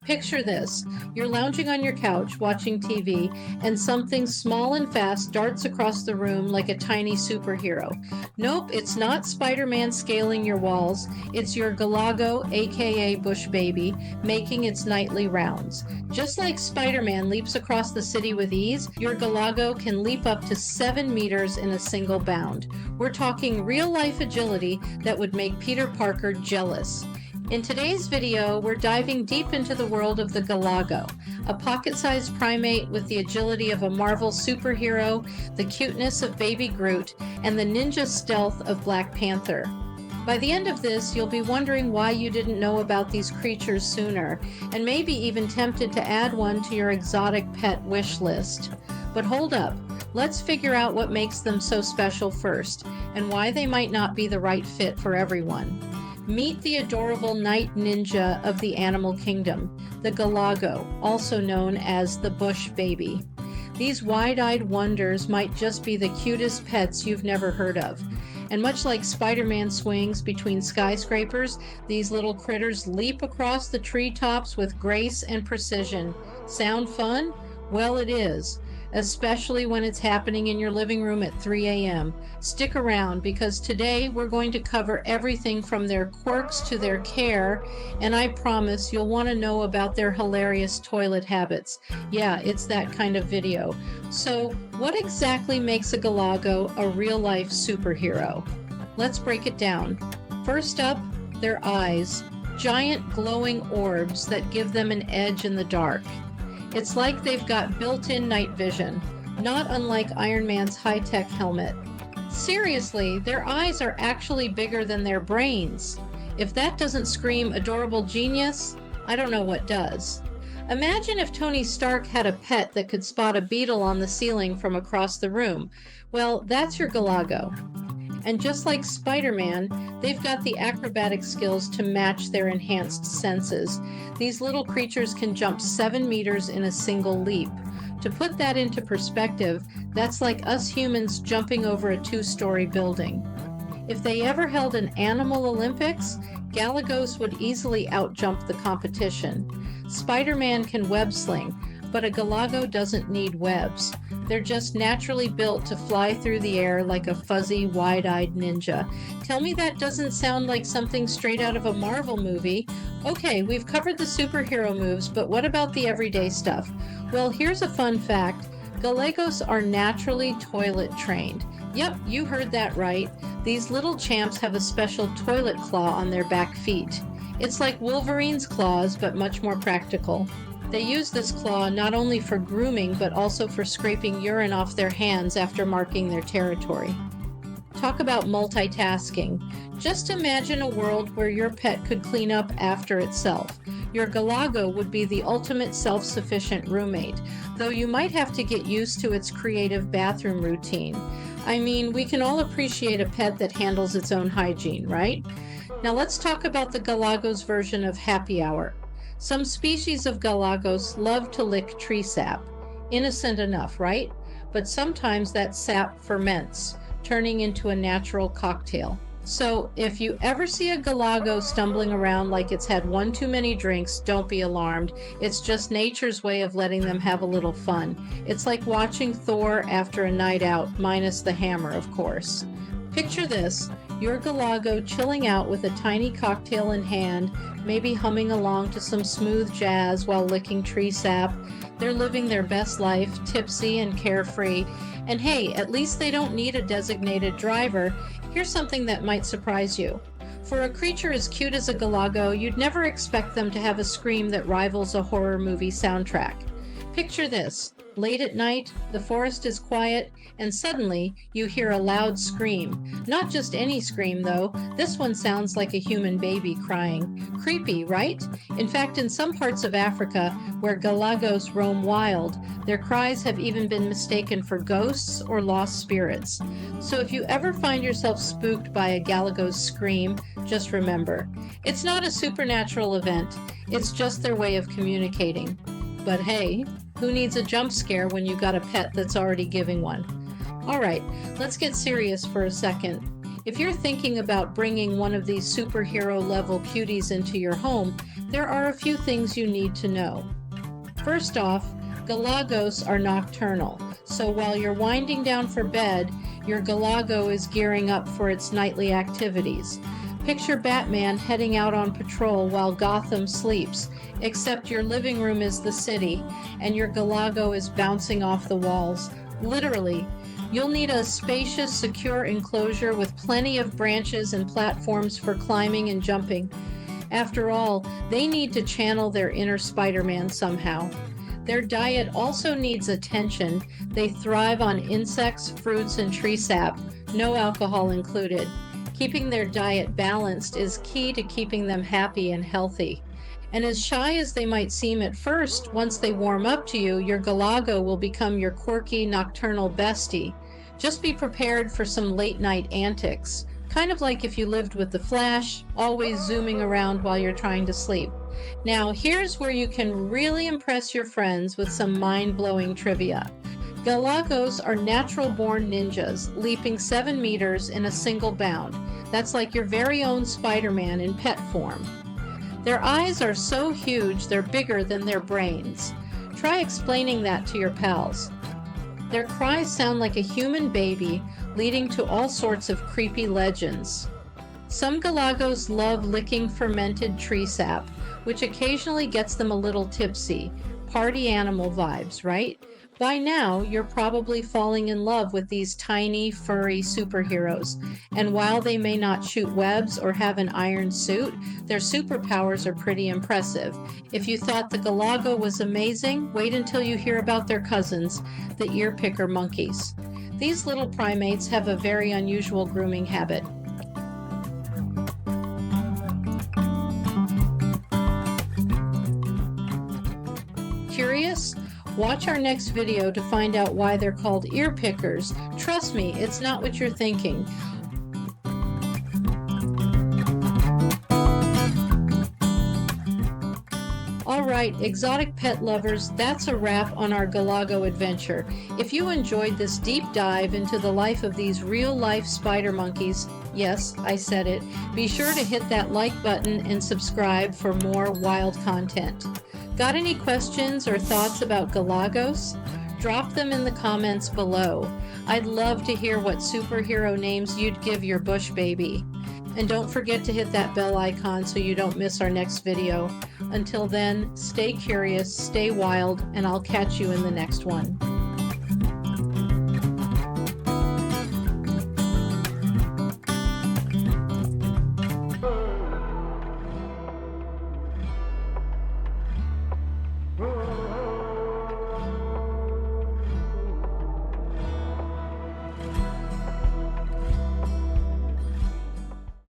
Picture this. You're lounging on your couch watching TV, and something small and fast darts across the room like a tiny superhero. Nope, it's not Spider-Man scaling your walls. It's your Galago, aka Bush Baby, making its nightly rounds. Just like Spider-Man leaps across the city with ease, your Galago can leap up to 7 meters in a single bound. We're talking real-life agility that would make Peter Parker jealous. In today's video, we're diving deep into the world of the Galago, a pocket-sized primate with the agility of a Marvel superhero, the cuteness of Baby Groot, and the ninja stealth of Black Panther. By the end of this, you'll be wondering why you didn't know about these creatures sooner, and maybe even tempted to add one to your exotic pet wish list. But hold up, let's figure out what makes them so special first, and why they might not be the right fit for everyone. Meet the adorable night ninja of the animal kingdom, the Galago, also known as the Bush Baby. These wide-eyed wonders might just be the cutest pets you've never heard of. And much like Spider-Man swings between skyscrapers, these little critters leap across the treetops with grace and precision. Sound fun? Well, it is. Especially when it's happening in your living room at 3 a.m. Stick around, because today we're going to cover everything from their quirks to their care, and I promise you'll want to know about their hilarious toilet habits. Yeah, it's that kind of video. So, what exactly makes a Galago a real-life superhero? Let's break it down. First up, their eyes. Giant glowing orbs that give them an edge in the dark. It's like they've got built-in night vision, not unlike Iron Man's high-tech helmet. Seriously, their eyes are actually bigger than their brains. If that doesn't scream adorable genius, I don't know what does. Imagine if Tony Stark had a pet that could spot a beetle on the ceiling from across the room. Well, that's your Galago. And just like Spider-Man, they've got the acrobatic skills to match their enhanced senses. These little creatures can jump 7 meters in a single leap. To put that into perspective, that's like us humans jumping over a 2-story building. If they ever held an animal Olympics, Galagos would easily outjump the competition. Spider-Man can web sling, but a Galago doesn't need webs. They're just naturally built to fly through the air like a fuzzy, wide-eyed ninja. Tell me that doesn't sound like something straight out of a Marvel movie. Okay, we've covered the superhero moves, but what about the everyday stuff? Well, here's a fun fact. Galagos are naturally toilet trained. Yep, you heard that right. These little champs have a special toilet claw on their back feet. It's like Wolverine's claws, but much more practical. They use this claw not only for grooming, but also for scraping urine off their hands after marking their territory. Talk about multitasking. Just imagine a world where your pet could clean up after itself. Your Galago would be the ultimate self-sufficient roommate, though you might have to get used to its creative bathroom routine. I mean, we can all appreciate a pet that handles its own hygiene, right? Now let's talk about the Galago's version of happy hour. Some species of Galagos love to lick tree sap. Innocent enough, right? But sometimes that sap ferments, turning into a natural cocktail. So if you ever see a Galago stumbling around like it's had one too many drinks, don't be alarmed. It's just nature's way of letting them have a little fun. It's like watching Thor after a night out, minus the hammer, of course. Picture this. Your Galago chilling out with a tiny cocktail in hand, maybe humming along to some smooth jazz while licking tree sap. They're living their best life, tipsy and carefree. And hey, at least they don't need a designated driver. Here's something that might surprise you. For a creature as cute as a Galago, you'd never expect them to have a scream that rivals a horror movie soundtrack. Picture this. Late at night, the forest is quiet, and suddenly you hear a loud scream. Not just any scream, though. This one sounds like a human baby crying. Creepy, right? In fact, in some parts of Africa, where Galagos roam wild, their cries have even been mistaken for ghosts or lost spirits. So if you ever find yourself spooked by a Galago's scream, just remember, it's not a supernatural event. It's just their way of communicating. But hey, who needs a jump scare when you got a pet that's already giving one? All right, let's get serious for a second. If you're thinking about bringing one of these superhero level cuties into your home, There are a few things you need to know. First off, galagos are nocturnal, so while you're winding down for bed, your galago is gearing up for its nightly activities. Picture Batman heading out on patrol while Gotham sleeps, except your living room is the city and your galago is bouncing off the walls. Literally, you'll need a spacious, secure enclosure with plenty of branches and platforms for climbing and jumping. After all, they need to channel their inner Spider-Man somehow. Their diet also needs attention. They thrive on insects, fruits, and tree sap, no alcohol included. Keeping their diet balanced is key to keeping them happy and healthy. And as shy as they might seem at first, once they warm up to you, your galago will become your quirky nocturnal bestie. Just be prepared for some late night antics, kind of like if you lived with the Flash, always zooming around while you're trying to sleep. Now, here's where you can really impress your friends with some mind-blowing trivia. Galagos are natural-born ninjas, leaping 7 meters in a single bound. That's like your very own Spider-Man in pet form. Their eyes are so huge they're bigger than their brains. Try explaining that to your pals. Their cries sound like a human baby, leading to all sorts of creepy legends. Some galagos love licking fermented tree sap, which occasionally gets them a little tipsy. Party animal vibes, right? By now, you're probably falling in love with these tiny, furry superheroes. And while they may not shoot webs or have an iron suit, their superpowers are pretty impressive. If you thought the galago was amazing, wait until you hear about their cousins, the earpicker monkeys. These little primates have a very unusual grooming habit. Curious? Watch our next video to find out why they're called ear pickers. Trust me, it's not what you're thinking. Alright, exotic pet lovers, that's a wrap on our Galago adventure. If you enjoyed this deep dive into the life of these real-life spider monkeys, yes, I said it, be sure to hit that like button and subscribe for more wild content. Got any questions or thoughts about galagos? Drop them in the comments below. I'd love to hear what superhero names you'd give your bush baby. And don't forget to hit that bell icon so you don't miss our next video. Until then, stay curious, stay wild, and I'll catch you in the next one. Oh,